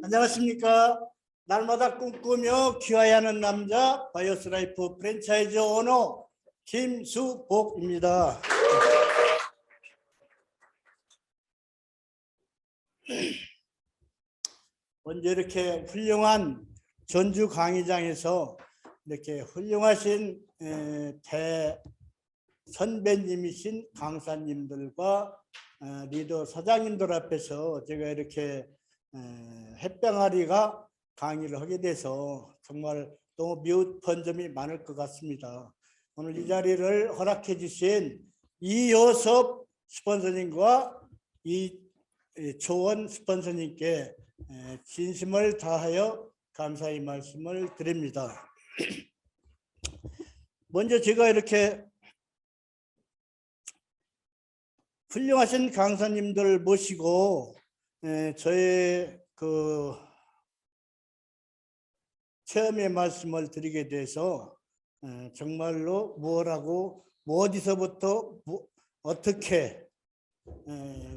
안녕하십니까. 날마다 꿈꾸며 귀화하는 남자 바이오스라이프 프랜차이즈 오너 김수복입니다. 먼저 이렇게 훌륭한 전주 강의장에서 이렇게 훌륭하신 선배님이신 강사님들과 리더 사장님들 앞에서 제가 이렇게 햇병아리가 강의를 하게 돼서 정말 너무 미흡한 점이 많을 것 같습니다. 오늘 이 자리를 허락해 주신 이효섭 스폰서님과 이초원 스폰서님께 진심을 다하여 감사의 말씀을 드립니다. 먼저 제가 이렇게 훌륭하신 강사님들 모시고 저의 그 체험의 말씀을 드리게 돼서 정말로 무엇하고 어디서부터 어떻게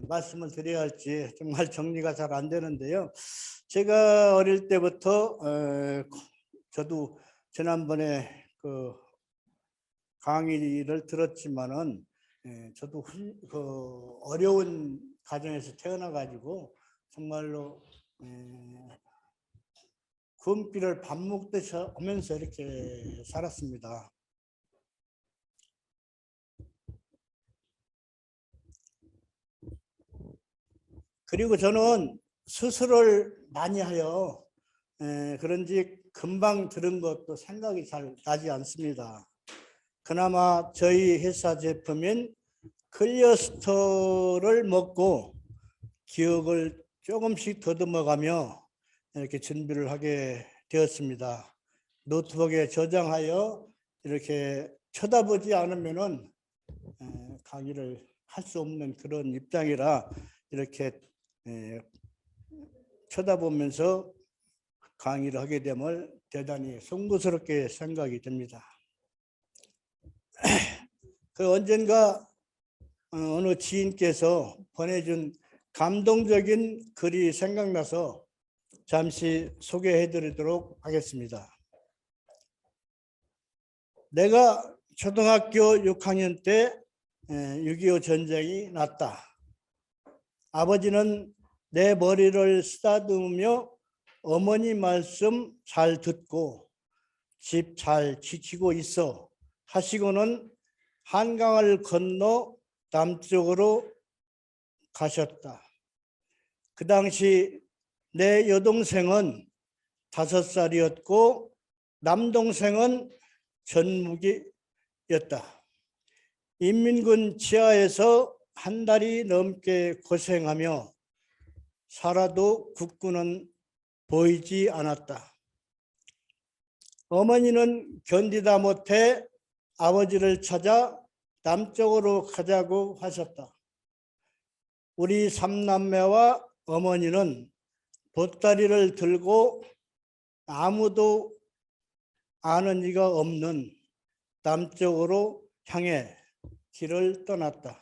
말씀을 드려야 할지 정말 정리가 잘 안 되는데요. 제가 어릴 때부터 저도 지난번에 그 강의를 들었지만은 저도 그 어려운 가정에서 태어나 가지고 정말로 금비를 밥 먹듯이 하면서 이렇게 살았습니다. 그리고 저는 수술을 많이 하여 그런지 금방 들은 것도 생각이 잘 나지 않습니다. 그나마 저희 회사 제품인 클리어스터를 먹고 기억을 조금씩 더듬어가며 이렇게 준비를 하게 되었습니다. 노트북에 저장하여 이렇게 쳐다보지 않으면은 강의를 할 수 없는 그런 입장이라 이렇게 쳐다보면서 강의를 하게 됨을 대단히 송구스럽게 생각이 듭니다. 그 언젠가 어느 지인께서 보내준 감동적인 글이 생각나서 잠시 소개해 드리도록 하겠습니다. 내가 초등학교 6학년 때 6.25 전쟁이 났다. 아버지는 내 머리를 쓰다듬으며 어머니 말씀 잘 듣고 집 잘 지키고 있어 하시고는 한강을 건너 남쪽으로 가셨다. 그 당시 내 여동생은 5살이었고 남동생은 전무기였다. 인민군 지하에서 한 달이 넘게 고생하며 살아도 국군은 보이지 않았다. 어머니는 견디다 못해 아버지를 찾아 남쪽으로 가자고 하셨다. 우리 3남매와 어머니는 보따리를 들고 아무도 아는 이가 없는 남쪽으로 향해 길을 떠났다.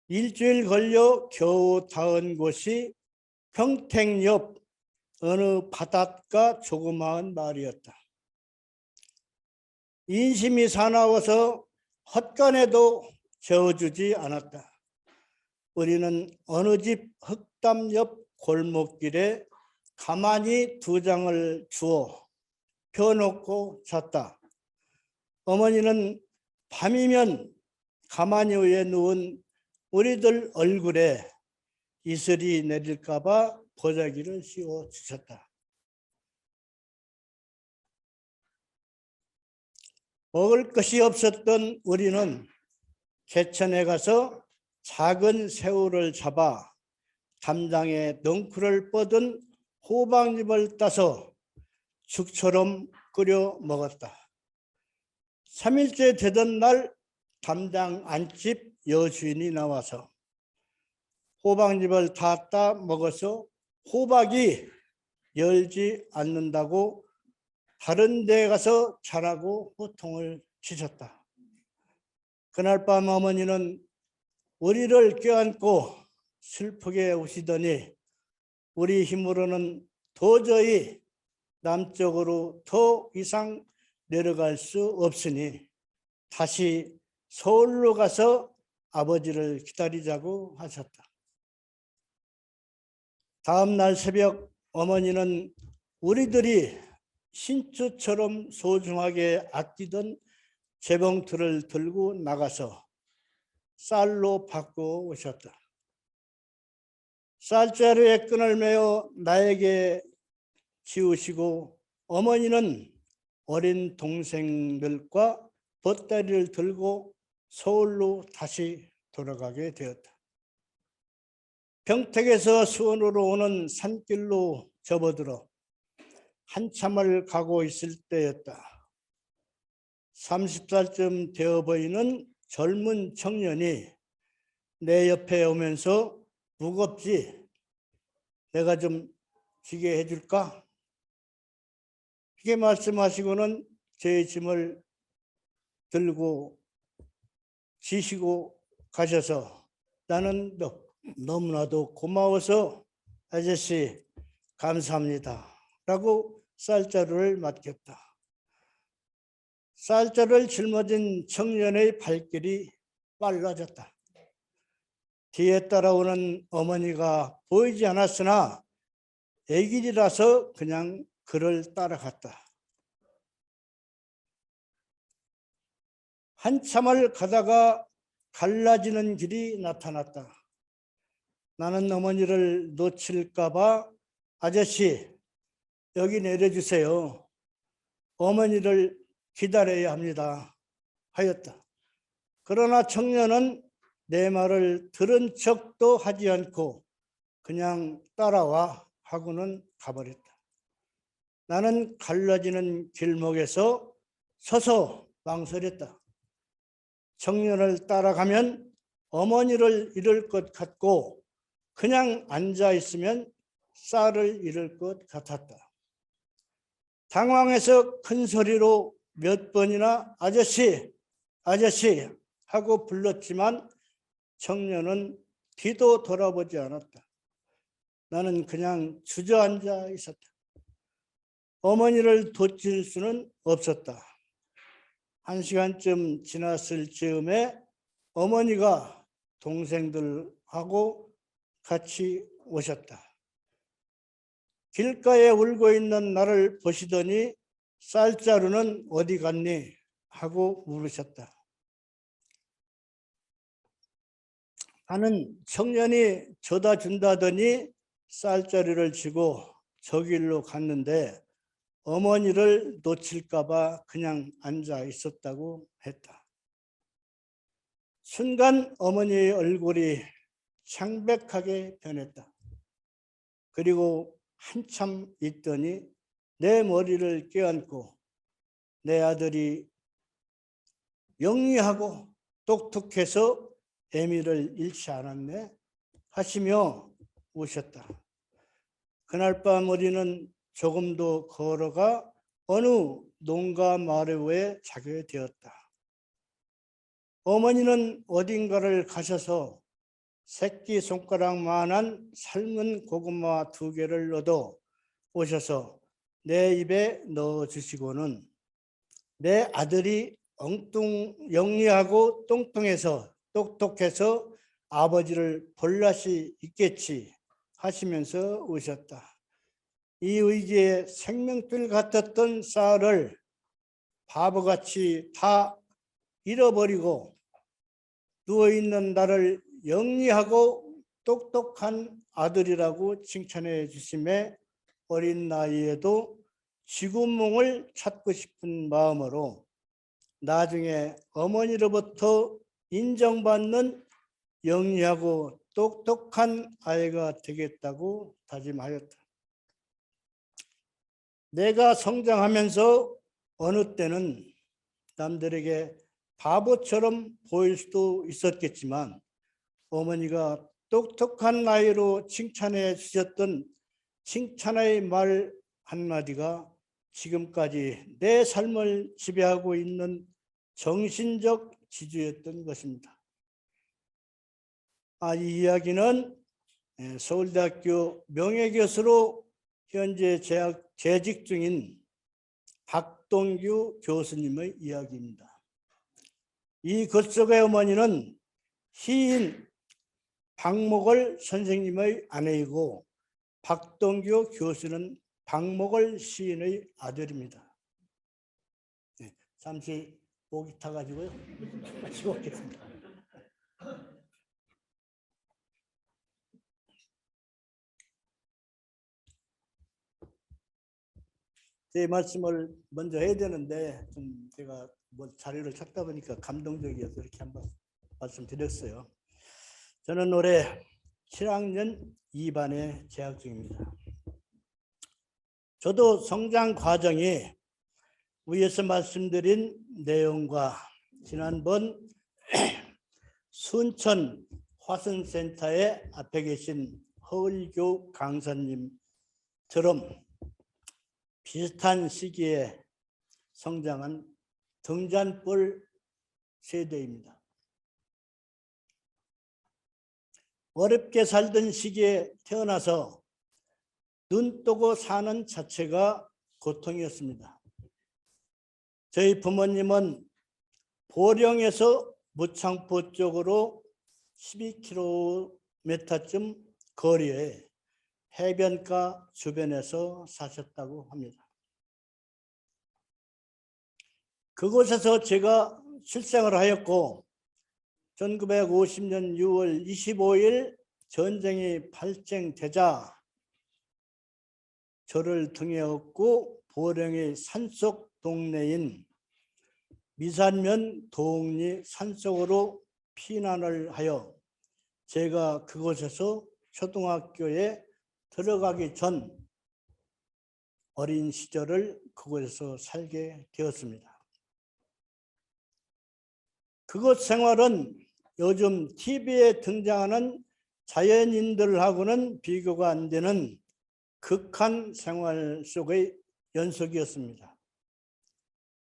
일주일 걸려 겨우 닿은 곳이 평택 옆 어느 바닷가 조그마한 마을이었다. 인심이 사나워서 헛간에도 재워주지 않았다. 우리는 어느 집 흙담 옆 골목길에 가만히 2장을 주워 펴놓고 잤다. 어머니는 밤이면 가만히 위에 누운 우리들 얼굴에 이슬이 내릴까 봐 보자기를 씌워 주셨다. 먹을 것이 없었던 우리는 개천에 가서 작은 새우를 잡아 담장에 넝쿨을 뻗은 호박잎을 따서 죽처럼 끓여 먹었다. 3일째 되던 날 담장 안집 여주인이 나와서 호박잎을 다 따 먹어서 호박이 열지 않는다고 다른 데 가서 자라고 호통을 치셨다. 그날 밤 어머니는 우리를 껴안고 슬프게 우시더니 우리 힘으로는 도저히 남쪽으로 더 이상 내려갈 수 없으니 다시 서울로 가서 아버지를 기다리자고 하셨다. 다음 날 새벽 어머니는 우리들이 신주처럼 소중하게 아끼던 재봉틀을 들고 나가서 쌀로 바꿔 오셨다. 쌀자루에 끈을 매어 나에게 지우시고 어머니는 어린 동생들과 보따리를 들고 서울로 다시 돌아가게 되었다. 평택에서 수원으로 오는 산길로 접어들어 한참을 가고 있을 때였다. 30살쯤 되어 보이는 젊은 청년이 내 옆에 오면서 무겁지? 내가 좀 지게 해줄까? 이렇게 말씀하시고는 제 짐을 들고 지시고 가셔서 나는 너무나도 고마워서 아저씨 감사합니다 라고 쌀자루를 맡겼다. 쌀자루를 짊어진 청년의 발길이 빨라졌다. 뒤에 따라오는 어머니가 보이지 않았으나 애길이라서 그냥 그를 따라갔다. 한참을 가다가 갈라지는 길이 나타났다. 나는 어머니를 놓칠까 봐 아저씨 여기 내려주세요. 어머니를 기다려야 합니다 하였다. 그러나 청년은 내 말을 들은 척도 하지 않고 그냥 따라와 하고는 가버렸다. 나는 갈라지는 길목에서 서서 망설였다. 청년을 따라가면 어머니를 잃을 것 같고 그냥 앉아 있으면 쌀을 잃을 것 같았다. 당황해서 큰 소리로 몇 번이나 아저씨, 아저씨 하고 불렀지만 청년은 뒤도 돌아보지 않았다. 나는 그냥 주저앉아 있었다. 어머니를 돋칠 수는 없었다. 1시간쯤 지났을 즈음에 어머니가 동생들하고 같이 오셨다. 길가에 울고 있는 나를 보시더니 쌀자루는 어디 갔니? 하고 물으셨다. 나는 청년이 줘다 준다더니 쌀자루를 쥐고 저 길로 갔는데 어머니를 놓칠까 봐 그냥 앉아 있었다고 했다. 순간 어머니의 얼굴이 창백하게 변했다. 그리고 한참 있더니 내 머리를 껴안고 내 아들이 영리하고 똑똑해서 애미를 잃지 않았네 하시며 우셨다. 그날 밤 우리는 조금도 걸어가 어느 농가 마루에 자게 되었다. 어머니는 어딘가를 가셔서 새끼손가락만한 삶은 고구마 2개를 얻어 오셔서 내 입에 넣어주시고는 내 아들이 영리하고 똑똑해서 아버지를 볼 낯이 있겠지 하시면서 우셨다. 이 의지에 생명줄 같았던 쌀을 바보같이 다 잃어버리고 누워있는 나를 영리하고 똑똑한 아들이라고 칭찬해 주심에 어린 나이에도 지구몽을 찾고 싶은 마음으로 나중에 어머니로부터 인정받는 영리하고 똑똑한 아이가 되겠다고 다짐하였다. 내가 성장하면서 어느 때는 남들에게 바보처럼 보일 수도 있었겠지만 어머니가 똑똑한 아이로 칭찬해 주셨던 칭찬의 말 한마디가 지금까지 내 삶을 지배하고 있는 정신적 지주였던 것입니다. 이 이야기는 서울대학교 명예교수로 현재 재직 중인 박동규 교수님의 이야기입니다. 이 글 속의 어머니는 시인 박목월 선생님의 아내이고 박동규 교수는 박목월 시인의 아들입니다. 잠시 목이 타가지고요. 마치고 오겠습니다. 제 말씀을 먼저 해야 되는데 좀 제가 뭐 자료를 찾다 보니까 감동적이어서 이렇게 한번 말씀드렸어요. 저는 올해 7학년 2반에 재학 중입니다. 저도 성장 과정이 위에서 말씀드린 내용과 지난번 순천 화순센터의 앞에 계신 허을교 강사님처럼 비슷한 시기에 성장한 등잔불 세대입니다. 어렵게 살던 시기에 태어나서 눈 뜨고 사는 자체가 고통이었습니다. 저희 부모님은 보령에서 무창포 쪽으로 12km쯤 거리에 해변가 주변에서 사셨다고 합니다. 그곳에서 제가 출생을 하였고 1950년 6월 25일 전쟁이 발생되자 저를 등에 업고 보령의 산속 동네인 미산면 도옥리 산속으로 피난을 하여 제가 그곳에서 초등학교에 들어가기 전 어린 시절을 그곳에서 살게 되었습니다. 그곳 생활은 요즘 TV에 등장하는 자연인들하고는 비교가 안 되는 극한 생활 속의 연속이었습니다.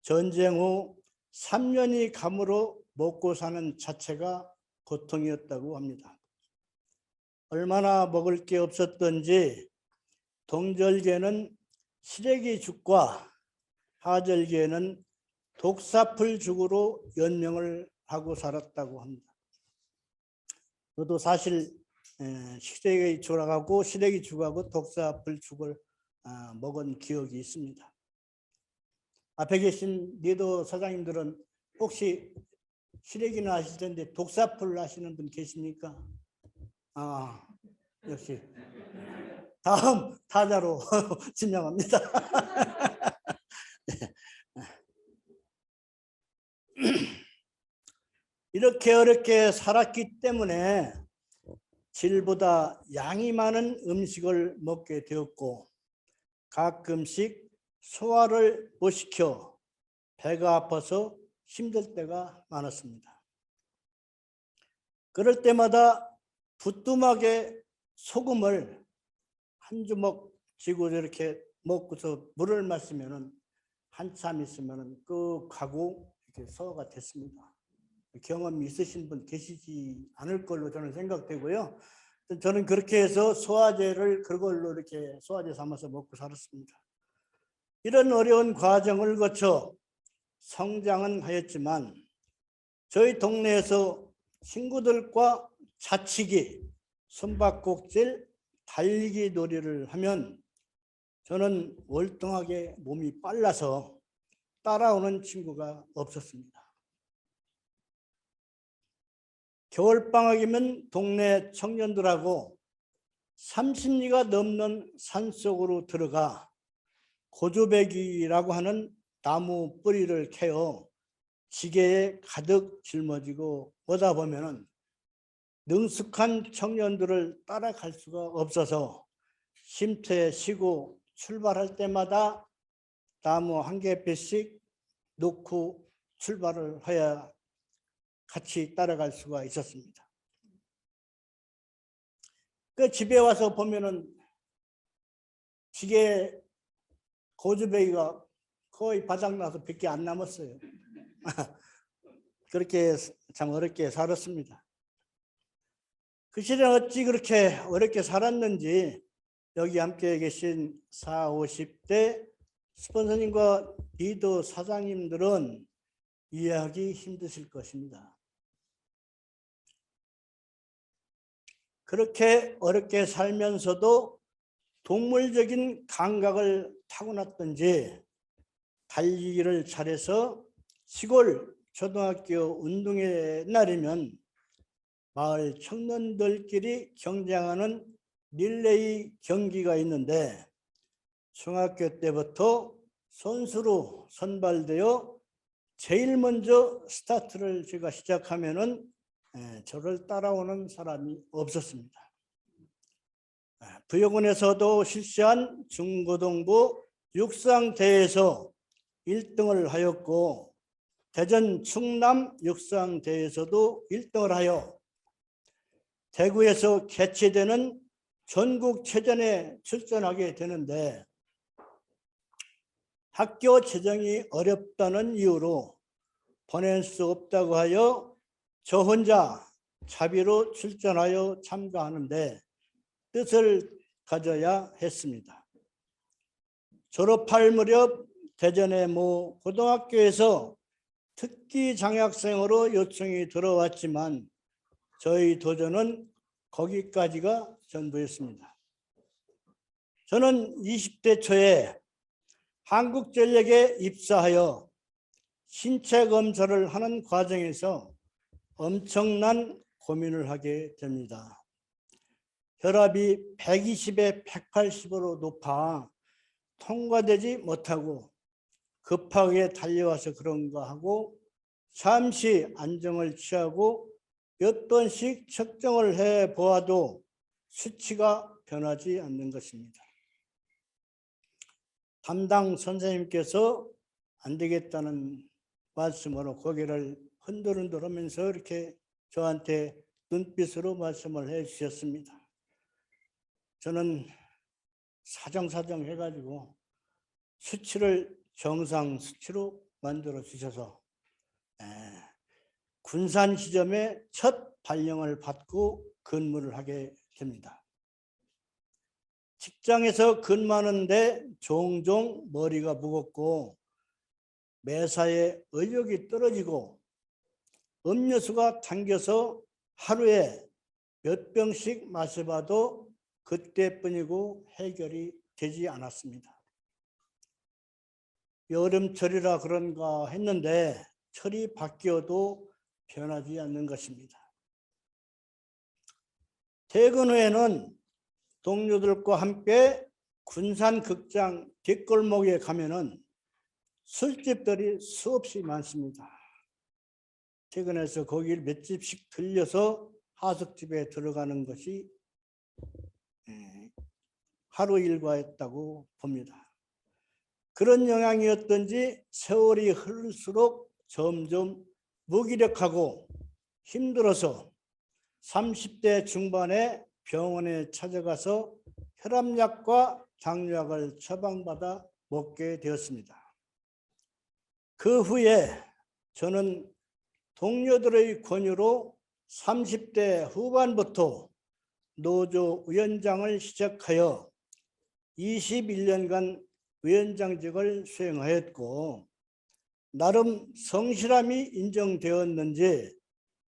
전쟁 후 3년이 감으로 먹고 사는 자체가 고통이었다고 합니다. 얼마나 먹을 게 없었던지 동절기에는 시래기죽과 하절기에는 독사풀죽으로 연명을 하고 살았다고 합니다. 저도 사실 시래기죽하고 독사풀죽을 먹은 기억이 있습니다. 앞에 계신 리더 사장님들은 혹시 시래기는 아실 텐데 독사풀 아시는 분 계십니까? 역시 다음 타자로 진행합니다. 이렇게 어렵게 살았기 때문에 질보다 양이 많은 음식을 먹게 되었고 가끔씩 소화를 못 시켜 배가 아파서 힘들 때가 많았습니다. 그럴 때마다 부뚜막에 소금을 한 주먹 쥐고 이렇게 먹고서 물을 마시면은 한참 있으면은 끄하고 이렇게 소화가 됐습니다. 경험이 있으신 분 계시지 않을 걸로 저는 생각되고요. 저는 그렇게 해서 소화제를 그걸로 이렇게 소화제 삼아서 먹고 살았습니다. 이런 어려운 과정을 거쳐 성장은 하였지만 저희 동네에서 친구들과 자치기, 숨바꼭질, 달리기 놀이를 하면 저는 월등하게 몸이 빨라서 따라오는 친구가 없었습니다. 겨울방학이면 동네 청년들하고 30리가 넘는 산속으로 들어가 고조배기라고 하는 나무 뿌리를 캐어 지게에 가득 짊어지고 오다 보면은 능숙한 청년들을 따라갈 수가 없어서 쉼터에 쉬고 출발할 때마다 나무 한 개씩 놓고 출발을 해야 같이 따라갈 수가 있었습니다. 그 집에 와서 보면은 지게 고주배기가 거의 바닥나서 밖에 안 남았어요. 그렇게 참 어렵게 살았습니다. 그 시절에 어찌 그렇게 어렵게 살았는지 여기 함께 계신 40, 50대 스폰서님과 리더 사장님들은 이해하기 힘드실 것입니다. 그렇게 어렵게 살면서도 동물적인 감각을 타고났던지 달리기를 잘해서 시골 초등학교 운동회 날이면 마을 청년들끼리 경쟁하는 릴레이 경기가 있는데 중학교 때부터 선수로 선발되어 제일 먼저 스타트를 제가 시작하면은 저를 따라오는 사람이 없었습니다. 부여군에서도 실시한 중고등부 육상대회에서 1등을 하였고 대전 충남 육상대회에서도 1등을 하여 대구에서 개최되는 전국체전에 출전하게 되는데 학교 재정이 어렵다는 이유로 보낼 수 없다고 하여 저 혼자 자비로 출전하여 참가하는데 뜻을 가져야 했습니다. 졸업할 무렵 대전의 모 고등학교에서 특기 장학생으로 요청이 들어왔지만 저희 도전은 거기까지가 전부였습니다. 저는 20대 초에 한국전력에 입사하여 신체 검사를 하는 과정에서 엄청난 고민을 하게 됩니다. 혈압이 120에 180으로 높아 통과되지 못하고 급하게 달려와서 그런가 하고 잠시 안정을 취하고 몇 번씩 측정을 해 보아도 수치가 변하지 않는 것입니다. 담당 선생님께서 안 되겠다는 말씀으로 고개를 흔들흔들 하면서 이렇게 저한테 눈빛으로 말씀을 해 주셨습니다. 저는 사정사정 해가지고 수치를 정상 수치로 만들어 주셔서 군산시점에 첫 발령을 받고 근무를 하게 됩니다. 직장에서 근무하는데 종종 머리가 무겁고 매사에 의욕이 떨어지고 음료수가 당겨서 하루에 몇 병씩 마셔봐도 그때뿐이고 해결이 되지 않았습니다. 여름철이라 그런가 했는데 철이 바뀌어도 변하지 않는 것입니다. 퇴근 후에는 동료들과 함께 군산극장 뒷골목에 가면은 술집들이 수없이 많습니다. 퇴근해서 거기를 몇 집씩 들려서 하숙집에 들어가는 것이 하루 일과였다고 봅니다. 그런 영향이었던지 세월이 흐를수록 점점 무기력하고 힘들어서 30대 중반에 병원에 찾아가서 혈압약과 당뇨약을 처방받아 먹게 되었습니다. 그 후에 저는 동료들의 권유로 30대 후반부터 노조 위원장을 시작하여 21년간 위원장직을 수행하였고 나름 성실함이 인정되었는지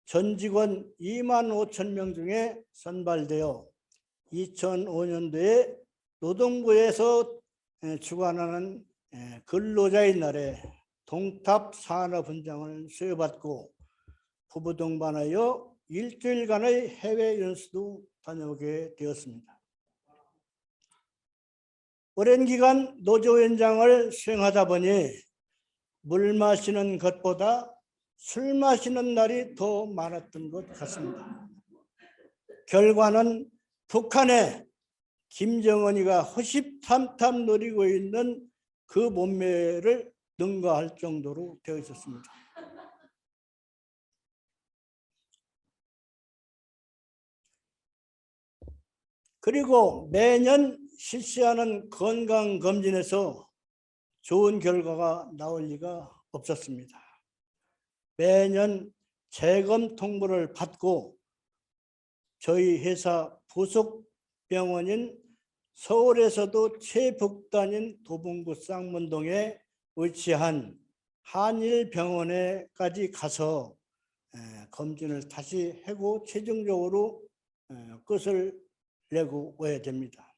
전 직원 2만 5천 명 중에 선발되어 2005년도에 노동부에서 주관하는 근로자의 날에 동탑 산업훈장을 수여받고 부부 동반하여 일주일간의 해외 연수도 다녀오게 되었습니다. 오랜 기간 노조위원장을 수행하다 보니 물 마시는 것보다 술 마시는 날이 더 많았던 것 같습니다. 결과는 북한에 김정은이가 호시탐탐 노리고 있는 그 몸매를 능가할 정도로 되어 있었습니다. 그리고 매년 실시하는 건강검진에서 좋은 결과가 나올 리가 없었습니다. 매년 재검 통보를 받고 저희 회사 부속 병원인 서울에서도 최북단인 도봉구 쌍문동에 위치한 한일병원에까지 가서 검진을 다시 하고 최종적으로 끝을 내고 와야 됩니다.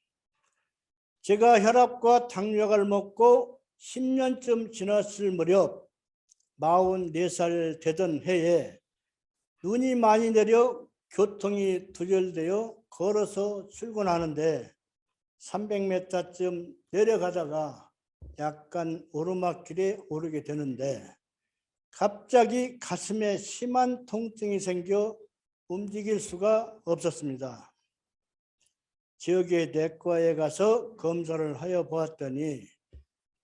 제가 혈압과 당뇨약을 먹고 10년쯤 지났을 무렵 44살 되던 해에 눈이 많이 내려 교통이 두절되어 걸어서 출근하는데 300m쯤 내려가다가 약간 오르막길에 오르게 되는데 갑자기 가슴에 심한 통증이 생겨 움직일 수가 없었습니다. 지역의 내과에 가서 검사를 하여 보았더니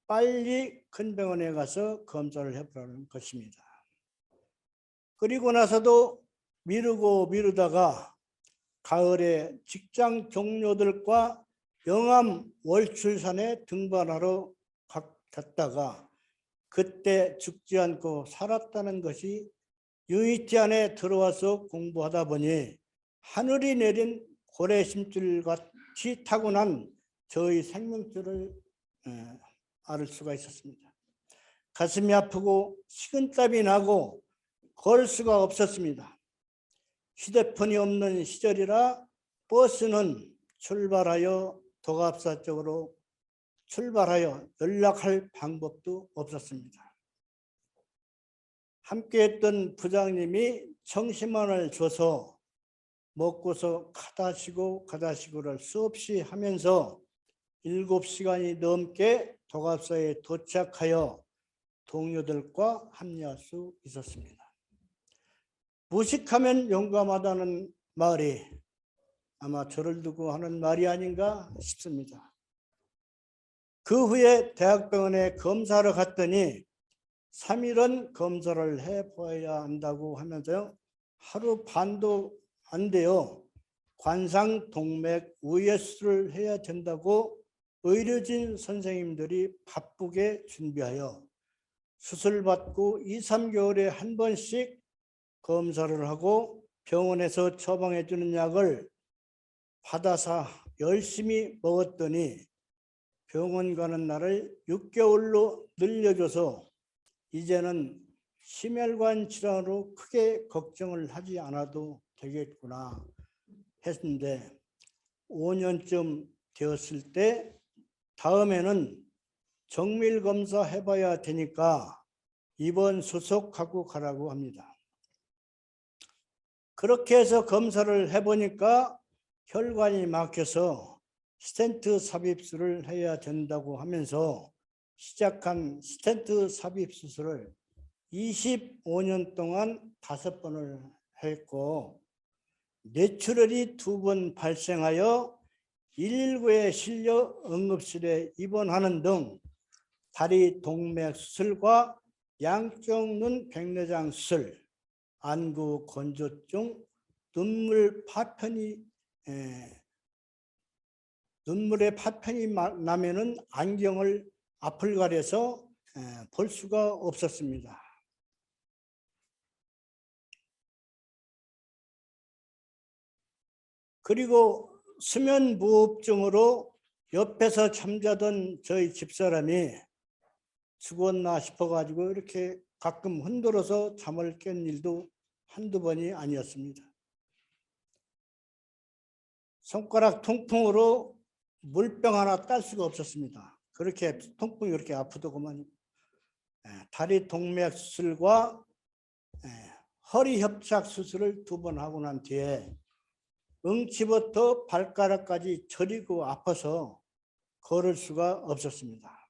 빨리 큰 병원에 가서 검사를 해보라는 것입니다. 그리고 나서도 미루다가 가을에 직장 동료들과 영암 월출산에 등반하러 갔다가 그때 죽지 않고 살았다는 것이 유니티 안에 들어와서 공부하다 보니 하늘이 내린 고래심줄같이 타고난 저의 생명줄을 알 수가 있었습니다. 가슴이 아프고 식은땀이 나고 걸 수가 없었습니다. 휴대폰이 없는 시절이라 버스는 출발하여 도갑사 쪽으로 출발하여 연락할 방법도 없었습니다. 함께했던 부장님이 청심환을 줘서 먹고서 가다시고를 수없이 하면서 7시간이 넘게 도갑사에 도착하여 동료들과 합류할 수 있었습니다. 무식하면 용감하다는 말이 아마 저를 두고 하는 말이 아닌가 싶습니다. 그 후에 대학병원에 검사를 갔더니 3일은 검사를 해보아야 한다고 하면서요. 하루 반도 안 돼요. 관상동맥 우회수를 해야 된다고 의료진 선생님들이 바쁘게 준비하여 수술받고 2, 3개월에 한 번씩 검사를 하고 병원에서 처방해 주는 약을 받아서 열심히 먹었더니 병원 가는 날을 6개월로 늘려줘서 이제는 심혈관 질환으로 크게 걱정을 하지 않아도 되겠구나 했는데 5년쯤 되었을 때 다음에는 정밀검사 해봐야 되니까 입원 수속하고 가라고 합니다. 그렇게 해서 검사를 해보니까 혈관이 막혀서 스텐트 삽입술을 해야 된다고 하면서 시작한 스텐트 삽입 수술을 25년 동안 5번을 했고 뇌출혈이 2번 발생하여 119에 실려 응급실에 입원하는 등 다리 동맥 수술과 양쪽 눈 백내장 수술, 안구 건조증, 눈물에 파편이 나면은 안경을 앞을 가려서 볼 수가 없었습니다. 그리고 수면무호흡증으로 옆에서 잠자던 저희 집사람이 죽었나 싶어가지고 이렇게 가끔 흔들어서 잠을 깬 일도 한두 번이 아니었습니다. 손가락 통풍으로 물병 하나 딸 수가 없었습니다. 그렇게 통풍이 그렇게 아프더구만. 다리 동맥 수술과 허리 협착 수술을 2번 하고 난 뒤에 응치부터 발가락까지 저리고 아파서 걸을 수가 없었습니다.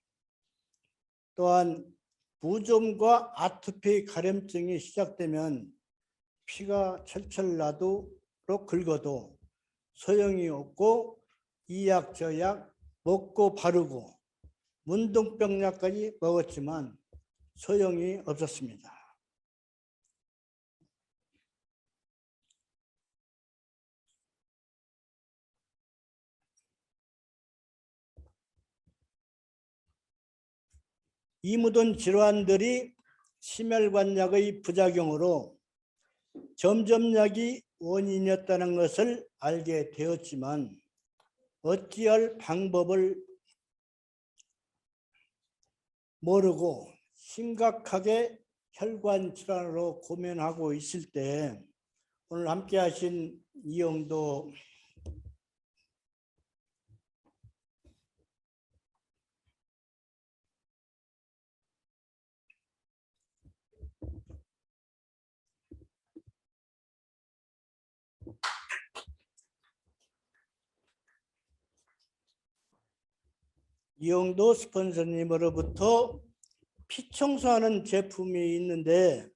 또한 무좀과 아토피 가려움증이 시작되면 피가 철철 나도록 긁어도 소용이 없고 이 약 저 약 먹고 바르고 문둥병약까지 먹었지만 소용이 없었습니다. 이 모든 질환들이 심혈관약의 부작용으로 점점 약이 원인이었다는 것을 알게 되었지만 어찌할 방법을 모르고 심각하게 혈관 질환으로 고민하고 있을 때 오늘 함께 하신 이영도 스폰서님으로부터 피 청소하는 제품이 있는데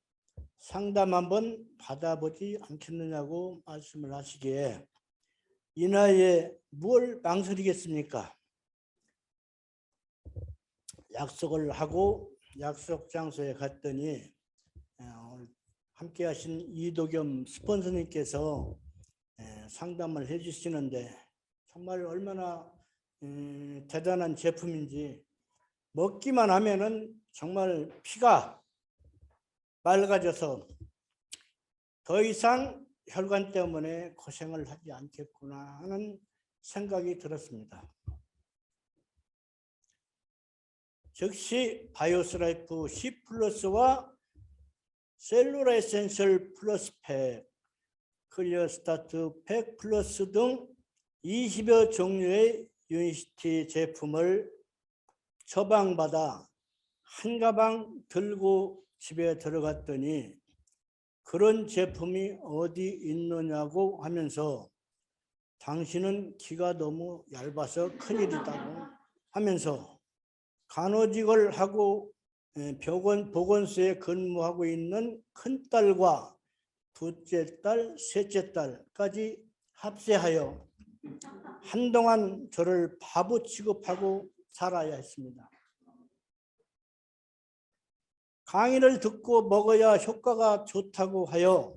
상담 한번 받아보지 않겠느냐고 말씀을 하시기에 이 나이에 뭘 망설이겠습니까? 약속을 하고 약속 장소에 갔더니 함께 하신 이도겸 스폰서님께서 상담을 해주시는데 정말 얼마나 대단한 제품인지 먹기만 하면은 정말 피가 맑아져서 더 이상 혈관 때문에 고생을 하지 않겠구나 하는 생각이 들었습니다. 즉시 바이오스라이프 C 플러스와 셀룰라 에센셜 플러스 팩, 클리어 스타트 팩 플러스 등 20여 종류의 유니시티 제품을 처방받아 한 가방 들고 집에 들어갔더니 그런 제품이 어디 있느냐고 하면서 당신은 기가 너무 얇아서 큰일이다고 하면서 간호직을 하고 보건소에 근무하고 있는 큰딸과 둘째 딸, 셋째 딸까지 합세하여 한동안 저를 바보 취급하고 살아야 했습니다. 강의를 듣고 먹어야 효과가 좋다고 하여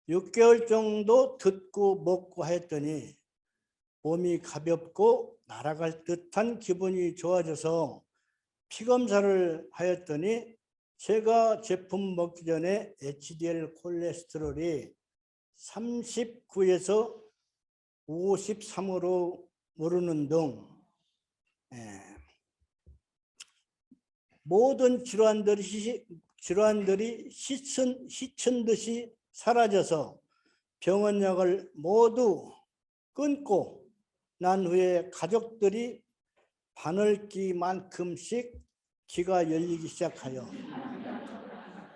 6개월 정도 듣고 먹고 했더니 몸이 가볍고 날아갈 듯한 기분이 좋아져서 피검사를 하였더니 제가 제품 먹기 전에 HDL 콜레스테롤이 39에서 53으로 오르는 등 모든 질환들이 시천 듯이 사라져서 병원약을 모두 끊고 난 후에 가족들이 바늘기만큼씩 귀가 열리기 시작하여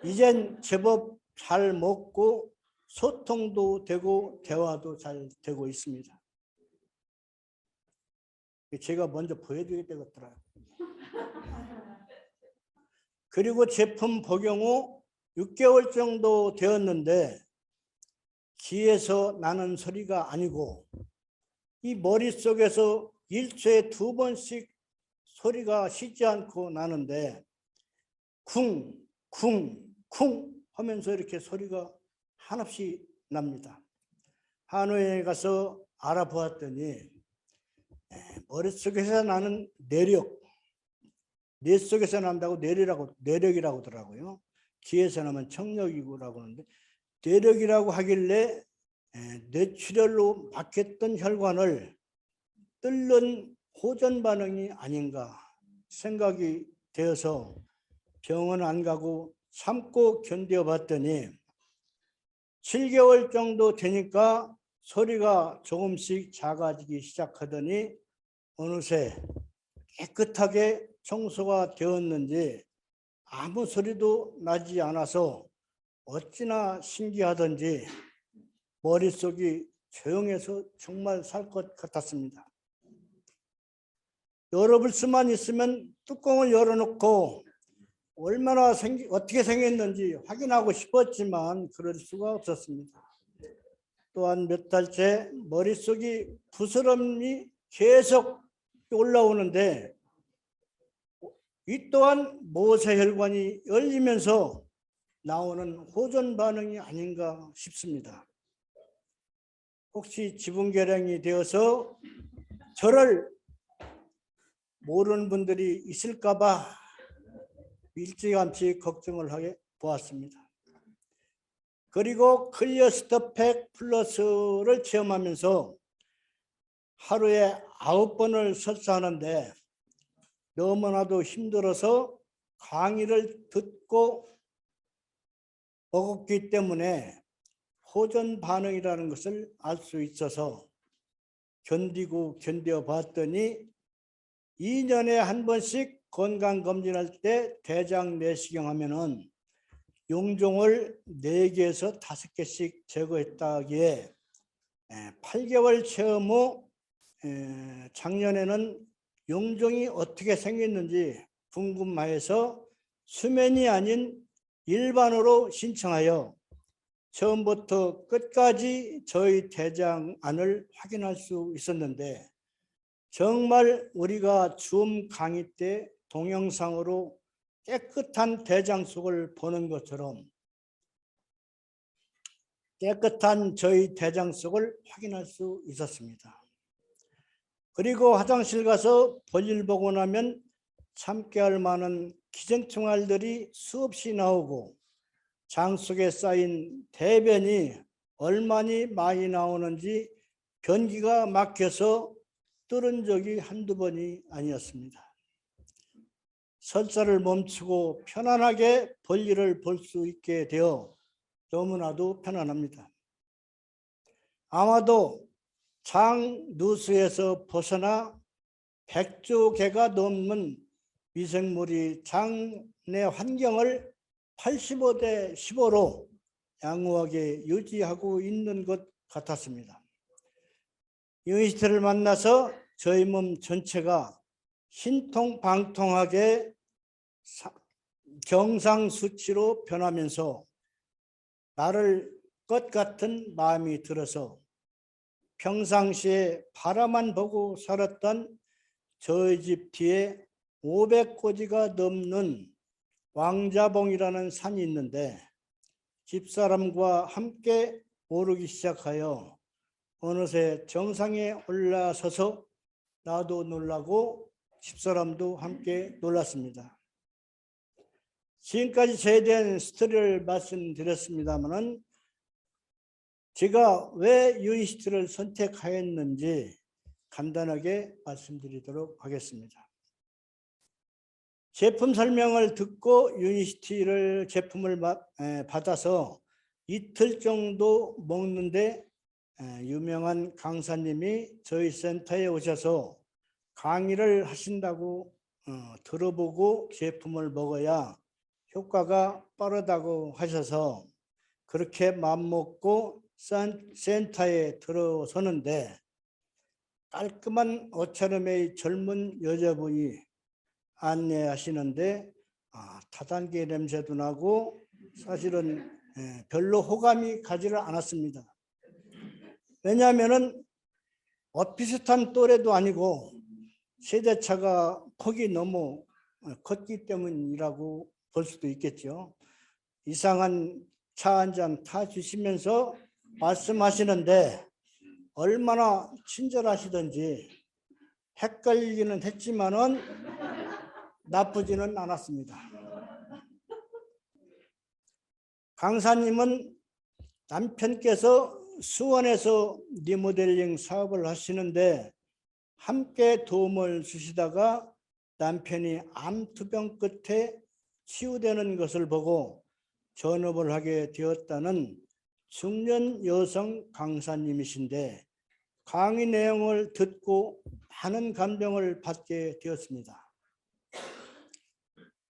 이젠 제법 잘 먹고 소통도 되고 대화도 잘 되고 있습니다. 제가 먼저 보여드려야 되겠더라고요. 그리고 제품 복용 후 6개월 정도 되었는데 귀에서 나는 소리가 아니고 이 머릿속에서 일초에 2번씩 소리가 쉬지 않고 나는데 쿵, 쿵, 쿵 하면서 이렇게 소리가 한없이 납니다. 한의에 가서 알아보았더니 머릿속에서 나는 내력, 뇌 속에서 난다고 내력이라고 하더라고요. 귀에서 나면 청력이라고 하는데 내력이라고 하길래 뇌출혈로 막혔던 혈관을 뚫는 호전 반응이 아닌가 생각이 되어서 병원 안 가고 참고 견뎌봤더니 7개월 정도 되니까 소리가 조금씩 작아지기 시작하더니 어느새 깨끗하게 청소가 되었는지 아무 소리도 나지 않아서 어찌나 신기하던지 머릿속이 조용해서 정말 살 것 같았습니다. 열어볼 수만 있으면 뚜껑을 열어놓고 얼마나 어떻게 생겼는지 확인하고 싶었지만 그럴 수가 없었습니다. 또한 몇 달째 머릿속이 부스럼이 계속 올라오는데 이 또한 모세혈관이 열리면서 나오는 호전 반응이 아닌가 싶습니다. 혹시 지분결량이 되어서 저를 모르는 분들이 있을까 봐 일찌감치 걱정을 하게 보았습니다. 그리고 클리어스터팩 플러스를 체험하면서 하루에 9번을 설사하는데 너무나도 힘들어서 강의를 듣고 먹었기 때문에 호전 반응이라는 것을 알 수 있어서 견디고 견뎌봤더니 2년에 한 번씩 건강검진할 때 대장 내시경 하면은 용종을 4개에서 5개씩 제거했다기에 8개월 체험 후 작년에는 용종이 어떻게 생겼는지 궁금해서 수면이 아닌 일반으로 신청하여 처음부터 끝까지 저희 대장안을 확인할 수 있었는데 정말 우리가 줌 강의 때 동영상으로 깨끗한 대장 속을 보는 것처럼 깨끗한 저희 대장 속을 확인할 수 있었습니다. 그리고 화장실 가서 볼일 보고 나면 참게 할 만한 기생충알들이 수없이 나오고 장 속에 쌓인 대변이 얼마나 많이 나오는지 변기가 막혀서 뚫은 적이 한두 번이 아니었습니다. 설사를 멈추고 편안하게 볼일을 볼 수 있게 되어 너무나도 편안합니다. 아마도 장 누수에서 벗어나 100조 개가 넘는 미생물이 장 내 환경을 85대 15로 양호하게 유지하고 있는 것 같았습니다. 유니스트를 만나서 저희 몸 전체가 신통방통하게 정상 수치로 변하면서 나를 것 같은 마음이 들어서 평상시에 바라만 보고 살았던 저희 집 뒤에 500고지가 넘는 왕자봉이라는 산이 있는데 집사람과 함께 오르기 시작하여 어느새 정상에 올라서서 나도 놀라고 집사람도 함께 놀랐습니다. 지금까지 저에 대한 스토리를 말씀드렸습니다마는 제가 왜 유니시티를 선택하였는지 간단하게 말씀드리도록 하겠습니다. 제품 설명을 듣고 유니시티를 제품을 받아서 이틀 정도 먹는데 유명한 강사님이 저희 센터에 오셔서 강의를 하신다고 들어보고 제품을 먹어야 효과가 빠르다고 하셔서 그렇게 맘먹고 센터에 들어서는데 깔끔한 옷차림의 젊은 여자분이 안내하시는데 다단계 냄새도 나고 사실은 별로 호감이 가지를 않았습니다. 왜냐하면 비슷한 또래도 아니고 세대차가 폭이 너무 컸기 때문이라고 볼 수도 있겠죠. 이상한 차 한 잔 타주시면서 말씀하시는데 얼마나 친절하시던지 헷갈리기는 했지만은 나쁘지는 않았습니다. 강사님은 남편께서 수원에서 리모델링 사업을 하시는데 함께 도움을 주시다가 남편이 암투병 끝에 치유되는 것을 보고 전업을 하게 되었다는 중년 여성 강사님이신데 강의 내용을 듣고 많은 감동을 받게 되었습니다.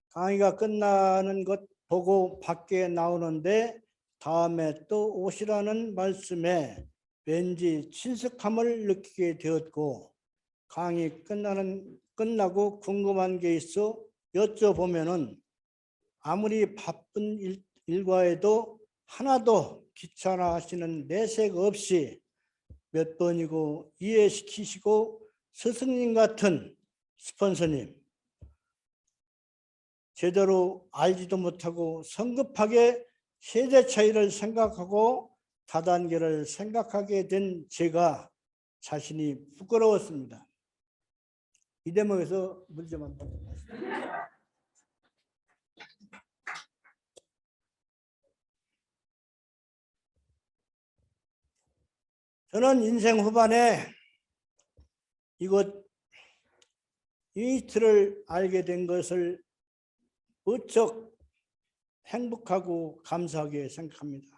강의가 끝나는 것 보고 밖에 나오는데 다음에 또 오시라는 말씀에 왠지 친숙함을 느끼게 되었고 강의 끝나고 궁금한 게 있어 여쭤보면은 아무리 바쁜 일과에도 하나도 귀찮아하시는 내색 없이 몇 번이고 이해시키시고 스승님 같은 스폰서님 제대로 알지도 못하고 성급하게 세대 차이를 생각하고 다단계를 생각하게 된 제가 자신이 부끄러웠습니다. 이 대목에서 문제 한번 저는 인생 후반에 이곳 유니티를 알게 된 것을 무척 행복하고 감사하게 생각합니다.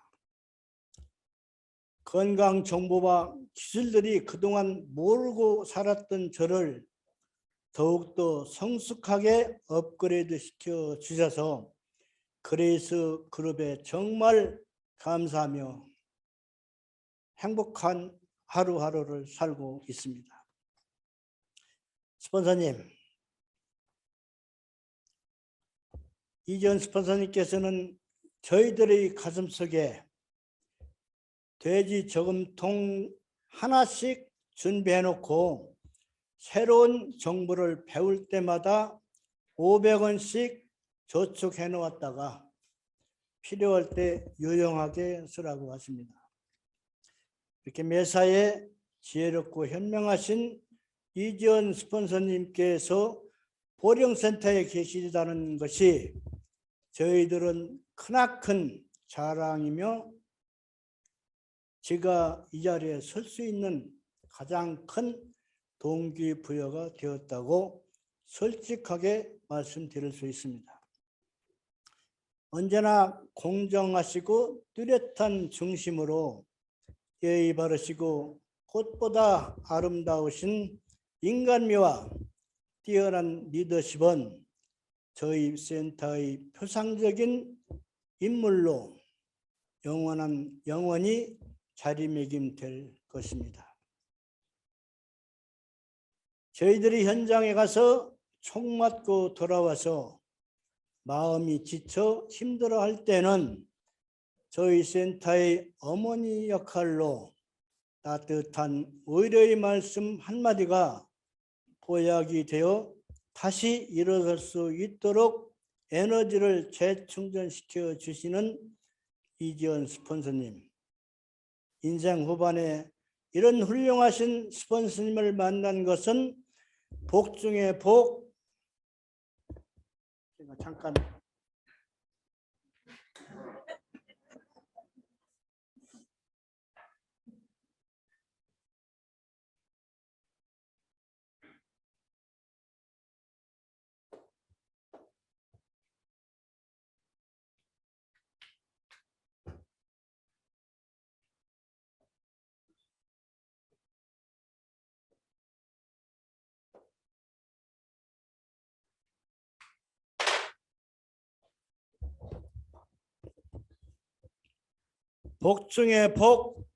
건강 정보와 기술들이 그동안 모르고 살았던 저를 더욱더 성숙하게 업그레이드 시켜 주셔서 그레이스 그룹에 정말 감사하며 행복한 하루하루를 살고 있습니다. 스폰서님, 이지연 스폰서님께서는 저희들의 가슴속에 돼지 저금통 하나씩 준비해 놓고 새로운 정보를 배울 때마다 500원씩 저축해 놓았다가 필요할 때 유용하게 쓰라고 하십니다. 이렇게 매사에 지혜롭고 현명하신 이지연 스폰서님께서 보령센터에 계시다는 것이 저희들은 크나큰 자랑이며 제가 이 자리에 설 수 있는 가장 큰 동기부여가 되었다고 솔직하게 말씀드릴 수 있습니다. 언제나 공정하시고 뚜렷한 중심으로 예의 바르시고 꽃보다 아름다우신 인간미와 뛰어난 리더십은 저희 센터의 표상적인 인물로 영원히 자리매김될 것입니다. 저희들이 현장에 가서 총 맞고 돌아와서 마음이 지쳐 힘들어할 때는 저희 센터의 어머니 역할로 따뜻한 위로의 말씀 한마디가 보약이 되어 다시 일어설 수 있도록 에너지를 재충전시켜 주시는 이지연 스폰서님, 인생 후반에 이런 훌륭하신 스폰서님을 만난 것은 복 중에 복. 제가 잠깐 복 중에 복,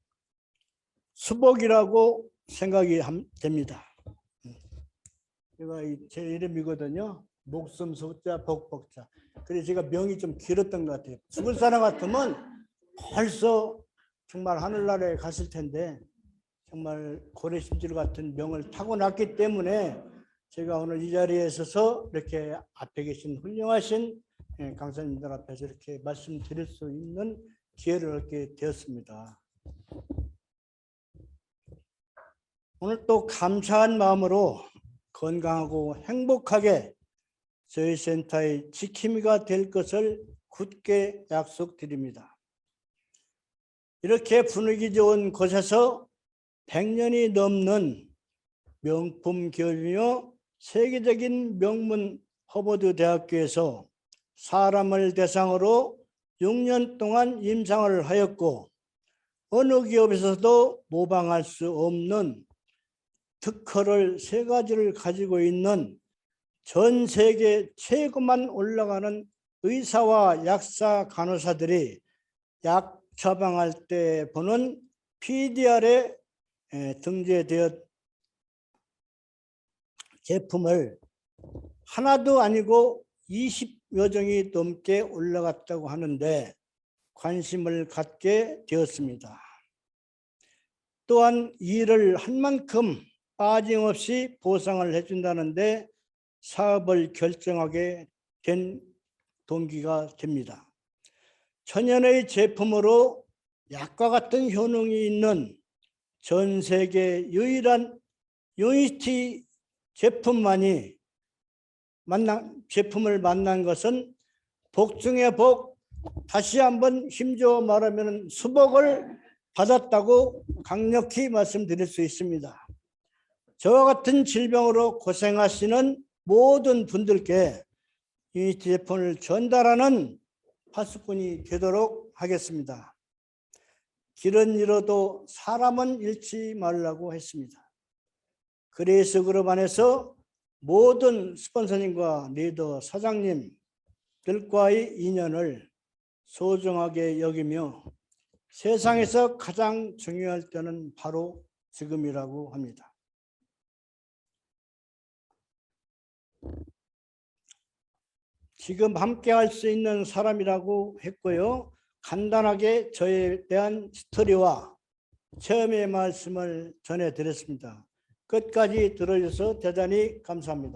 수복이라고 생각이 됩니다. 제가 제 이름이거든요. 목숨 숫자 복복자. 그래서 제가 명이 좀 길었던 것 같아요. 죽을 사람 같으면 벌써 정말 하늘나라에 갔을 텐데 정말 고래심줄 같은 명을 타고났기 때문에 제가 오늘 이 자리에 서서 이렇게 앞에 계신 훌륭하신 강사님들 앞에서 이렇게 말씀드릴 수 있는 기회를 얻게 되었습니다. 오늘 또 감사한 마음으로 건강하고 행복하게 저희 센터의 지킴이가 될 것을 굳게 약속드립니다. 이렇게 분위기 좋은 곳에서 100년이 넘는 명품 교육이며 세계적인 명문 허버드 대학교에서 사람을 대상으로 6년 동안 임상을 하였고 어느 기업에서도 모방할 수 없는 특허를 3가지를 가지고 있는 전 세계 최고만 올라가는 의사와 약사 간호사들이 약 처방할 때 보는 PDR에 등재되어 제품을 하나도 아니고 20여 종이 넘게 올라갔다고 하는데 관심을 갖게 되었습니다. 또한 일을 한 만큼 빠짐없이 보상을 해준다는데 사업을 결정하게 된 동기가 됩니다. 천연의 제품으로 약과 같은 효능이 있는 전 세계 유일한 유니티 제품을 만난 것은 복 중에 복, 다시 한번 힘주어 말하면 수복을 받았다고 강력히 말씀드릴 수 있습니다. 저와 같은 질병으로 고생하시는 모든 분들께 이 제품을 전달하는 파수꾼이 되도록 하겠습니다. 길은 잃어도 사람은 잃지 말라고 했습니다. 그레이스 그룹 안에서 모든 스폰서님과 리더 사장님들과의 인연을 소중하게 여기며 세상에서 가장 중요할 때는 바로 지금이라고 합니다. 지금 함께 할 수 있는 사람이라고 했고요. 간단하게 저에 대한 스토리와 체험의 말씀을 전해드렸습니다. 끝까지 들어주셔서 대단히 감사합니다.